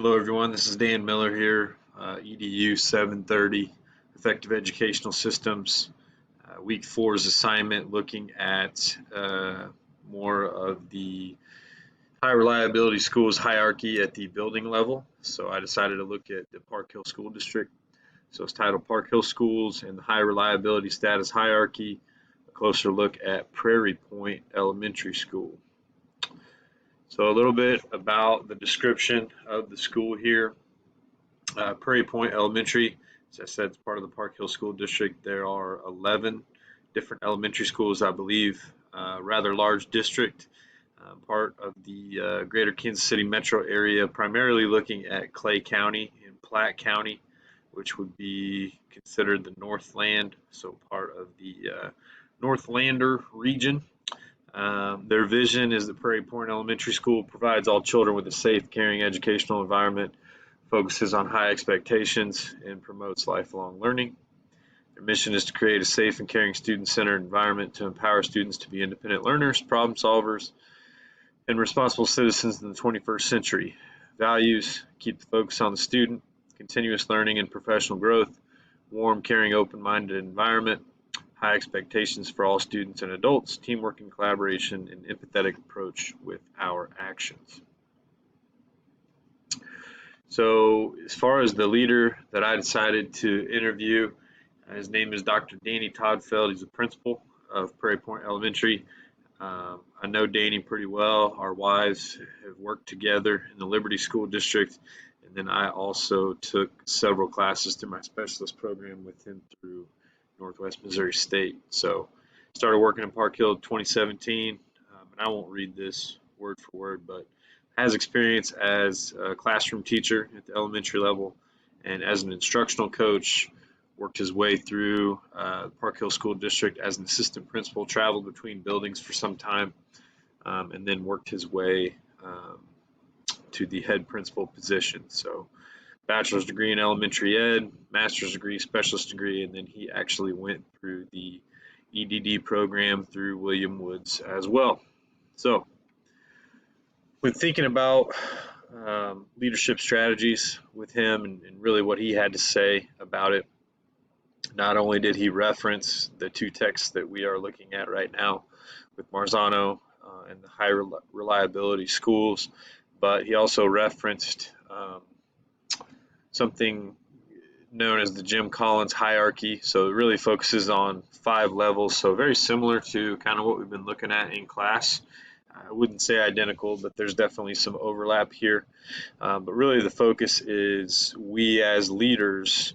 Hello, everyone. This is Dan Miller here, EDU 730, Effective Educational Systems. Week 4's assignment looking at more of the high reliability schools hierarchy at the building level. So I decided to look at the Park Hill School District. So it's titled Park Hill Schools and the High Reliability Status Hierarchy, a closer look at Prairie Point Elementary School. So a little bit about the description of the school here. Prairie Point Elementary, as I said, it's part of the Park Hill School District. There are 11 different elementary schools, I believe. Rather large district, part of the greater Kansas City metro area, primarily looking at Clay County and Platte County, which would be considered the Northland, so part of the Northlander region. Their vision is that Prairie Point Elementary School provides all children with a safe, caring educational environment, focuses on high expectations, and promotes lifelong learning. Their mission is to create a safe and caring student-centered environment to empower students to be independent learners, problem solvers, and responsible citizens in the 21st century. Values: keep the focus on the student, continuous learning and professional growth, warm, caring, open-minded environment, high expectations for all students and adults, teamwork and collaboration, and empathetic approach with our actions. So as far as the leader that I decided to interview, his name is Dr. Danny Toddfeld. He's the principal of Prairie Point Elementary. I know Danny pretty well. Our wives have worked together in the Liberty School District, and then I also took several classes through my specialist program with him through Northwest Missouri State. So started working in Park Hill in 2017, and I won't read this word for word, but has experience as a classroom teacher at the elementary level and as an instructional coach, worked his way through the Park Hill School District as an assistant principal, traveled between buildings for some time, and then worked his way to the head principal position. So bachelor's degree in elementary ed, master's degree, specialist degree, and then he actually went through the EDD program through William Woods as well. So when thinking about leadership strategies with him and really what he had to say about it, not only did he reference the two texts that we are looking at right now with Marzano and the high reliability schools, but he also referenced something known as the Jim Collins hierarchy. So it really focuses on 5 levels. So very similar to kind of what we've been looking at in class. I wouldn't say identical, but there's definitely some overlap here. But really the focus is we as leaders,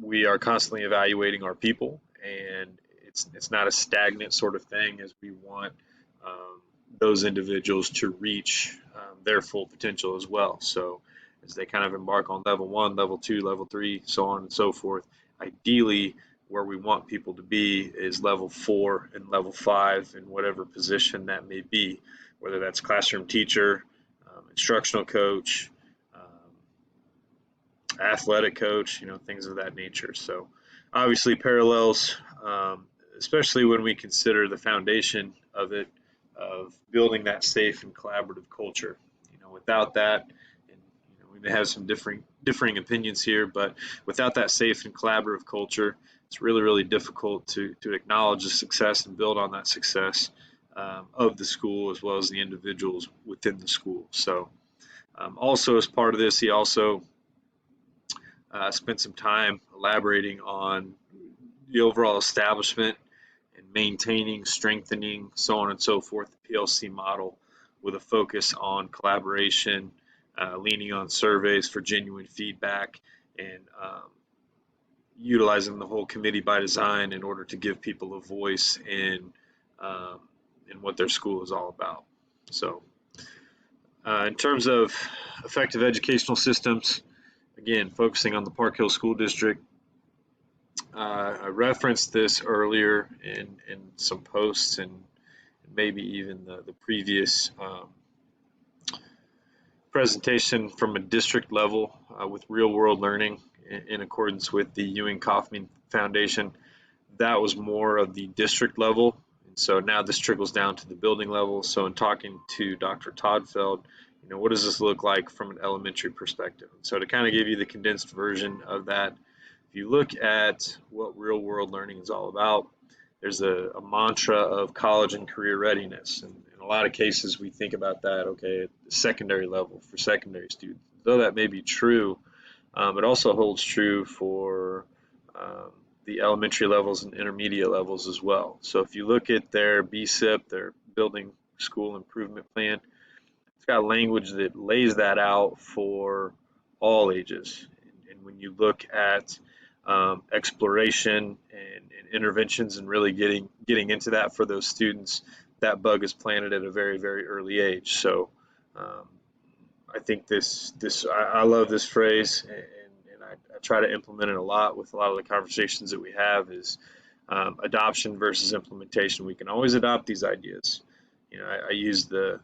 we are constantly evaluating our people, and it's not a stagnant sort of thing, as we want those individuals to reach their full potential as well. So as they kind of embark on level 1, level 2, level 3, so on and so forth, ideally where we want people to be is level 4 and level 5 in whatever position that may be, whether that's classroom teacher, instructional coach, athletic coach, things of that nature. So obviously parallels, especially when we consider the foundation of it, of building that safe and collaborative culture. Without that, and we may have some differing opinions here, but without that safe and collaborative culture, it's really, really difficult to acknowledge the success and build on that success of the school as well as the individuals within the school. So also as part of this, he also spent some time elaborating on the overall establishment and maintaining, strengthening, so on and so forth, the PLC model with a focus on collaboration, leaning on surveys for genuine feedback, and utilizing the whole committee by design in order to give people a voice in what their school is all about. So in terms of effective educational systems, again, focusing on the Park Hill School District, I referenced this earlier in some posts and maybe even the previous presentation from a district level with real world learning in accordance with the Ewing Kauffman Foundation. That was more of the district level. And so now this trickles down to the building level. So in talking to Dr. Toddfeld, what does this look like from an elementary perspective? So to kind of give you the condensed version of that, if you look at what real world learning is all about, there's a mantra of college and career readiness. And in a lot of cases, we think about that, okay, at the secondary level for secondary students. Though that may be true, it also holds true for the elementary levels and intermediate levels as well. So if you look at their BSIP, their Building School Improvement Plan, it's got language that lays that out for all ages. And when you look at exploration and interventions and really getting into that for those students, that bug is planted at a very, very early age. So um, I think I love this phrase, and I try to implement it a lot with a lot of the conversations that we have is adoption versus implementation. We can always adopt these ideas. I use the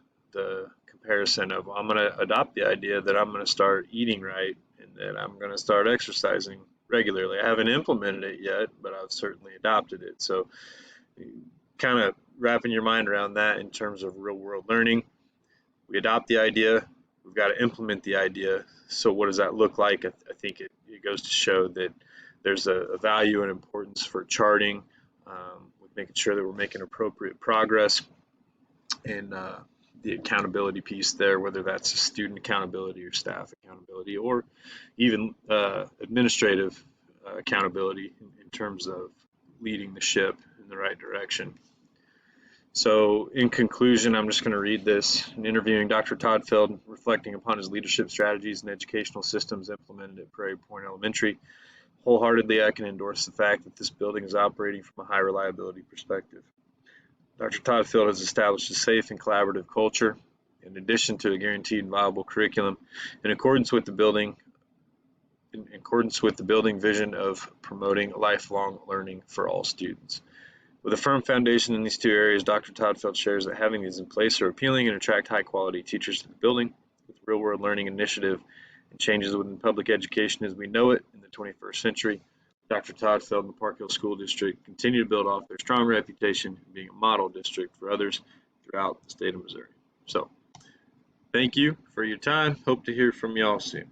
comparison of I'm going to adopt the idea that I'm going to start eating right and that I'm going to start exercising regularly. I haven't implemented it yet, but I've certainly adopted it. So kind of wrapping your mind around that in terms of real world learning. We adopt the idea, we've got to implement the idea. So what does that look like? I think it goes to show that there's a value and importance for charting, with making sure that we're making appropriate progress, and the accountability piece there, whether that's student accountability or staff accountability or even administrative accountability in terms of leading the ship in the right direction. So in conclusion, I'm just going to read this. In interviewing Dr. Todd Feld, reflecting upon his leadership strategies and educational systems implemented at Prairie Point Elementary, wholeheartedly I can endorse the fact that this building is operating from a high reliability perspective. Dr. Todd Feld has established a safe and collaborative culture, in addition to a guaranteed and viable curriculum, in accordance with the building vision of promoting lifelong learning for all students. With a firm foundation in these two areas, Dr. Todd Feld shares that having these in place are appealing and attract high-quality teachers to the building. With the real-world learning initiative and changes within public education as we know it in the 21st century, Dr. Todd Feld and the Park Hill School District continue to build off their strong reputation in being a model district for others throughout the state of Missouri. So, thank you for your time. Hope to hear from y'all soon.